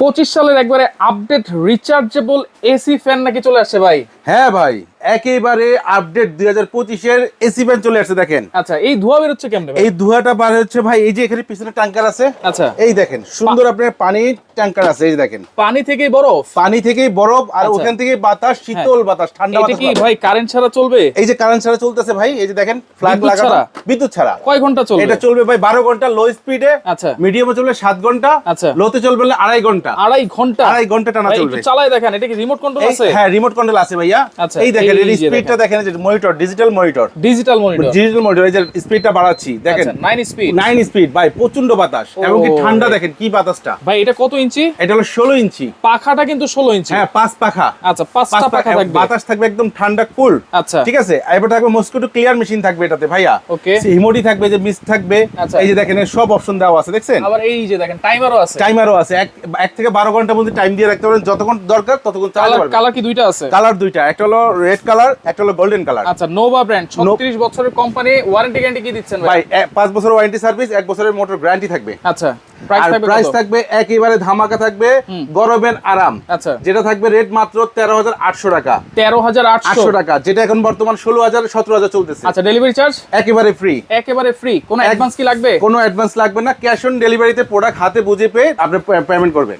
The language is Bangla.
25 সালের একবারে আপডেট রিচার্জেবল এসি ফ্যান নাকি চলে আসছে ভাই? হ্যাঁ ভাই, একেবারে আপডেট 2025 এর এসি ফ্যান চলে আসছে। দেখেন আচ্ছা, এই ধোঁয়া বের হচ্ছে কেমনে ভাই? এই ধোঁয়াটা বার হচ্ছে ভাই, এই যে এখানে পিছনে ট্যাঙ্কার আছে। আচ্ছা, এই দেখেন সুন্দর আপনার পানির ট্যাঙ্কার আছে। এই যে দেখেন পানি থেকেই বরফ? পানি থেকেই বরফ, আর আচ্ছা। ওখান থেকে বাতাস, শীতল বাতাস, ঠান্ডা এটা বাতাস কি পাবেন। ভাই কারেন্ট ছাড়া চলবে? এই যে কারেন্ট ছাড়া চলতেছে ভাই, এই যে দেখেন ফ্ল্যাগ বিদ্যুৎ লাগানো, ছাড়া? বিদ্যুৎ ছাড়া। কয় ঘন্টা চলবে? এটা চলবে ভাই 12 ঘন্টা লো স্পিডে। আচ্ছা, মিডিয়ামে চলবে 7 ঘন্টা। আচ্ছা, লোতে চলবে 2.5 ঘন্টা। 2.5 ঘন্টা? 2.5 ঘন্টা টানা ভাই, চলবে। একটু চালায় দেখেন, এটা কি রিমোট কন্ট্রোল আছে? হ্যাঁ, রিমোট কন্ট্রোল আছে ভাইয়া। আচ্ছা, এই দেখেন এর এই যে স্পিডটা দেখেন, এই যে monitor, digital monitor, digital monitor. Digital monitor. এই যে স্পিডটা বাড়াচ্ছি দেখেন, আচ্ছা, 9 স্পিড। 9 স্পিড ভাই, প্রচন্ড বাতাস এবং কি ঠান্ডা। দেখেন কি বাতাসটা ভাই, এটা কত ইঞ্চি? এটা হলো 16 ইঞ্চি। পাখাটা কিন্তু 16 ইঞ্চি। হ্যাঁ, 5 পাখা। আচ্ছা, 5টা পাখা থাকবে। বাতাস থাকবে একদম ঠান্ডা কুল। আচ্ছা, ঠিক আছে। এবার থাকবে মস্কিটো ক্লিয়ার মেশিন থাকবে এটাতে ভাইয়া। ওকে। হিমোডি থাকবে, যে মিস্ট থাকবে। আচ্ছা। এই যে দেখেন এর সব অপশন দেওয়া আছে, দেখছেন? আবার এই যে দেখেন টাইমারও আছে। টাইমারও আছে। 1 থেকে 12 ঘন্টার মধ্যে টাইম দিয়ে রাখতে পারেন, যতক্ষণ দরকার ততক্ষণ চালাতে পারবেন। কালার কি দুইটা আছে? কালার দুইটা, একটা হলো রেড কালার, একটা হলো গোল্ডেন কালার। আচ্ছা, নোভা ব্র্যান্ড, 36 বছরের কোম্পানি, ওয়ারেন্টি গ্যারান্টি কি দিচ্ছেন ভাই? ভাই 5 বছর ওয়ারেন্টি সার্ভিস, 1 বছরের মোটর গ্যারান্টি থাকবে। আচ্ছা, প্রাইস আর থাকবে প্রাইস কত? থাকবে একেবারে ধামাকা থাকবে, গরমের আরাম। আচ্ছা, যেটা থাকবে রেট মাত্র 13,800 টাকা। 13,800 টাকা, যেটা এখন বর্তমান 16,000 17,000 চলতেছে। আচ্ছা, ডেলিভারি চার্জ একেবারে ফ্রি। একেবারে ফ্রি, কোনো অ্যাডভান্স কি লাগবে? কোনো অ্যাডভান্স লাগবে না, ক্যাশ অন ডেলিভারিতে প্রোডাক্ট হাতে বুঝে পেয়ে আপনি পেমেন্ট করবেন।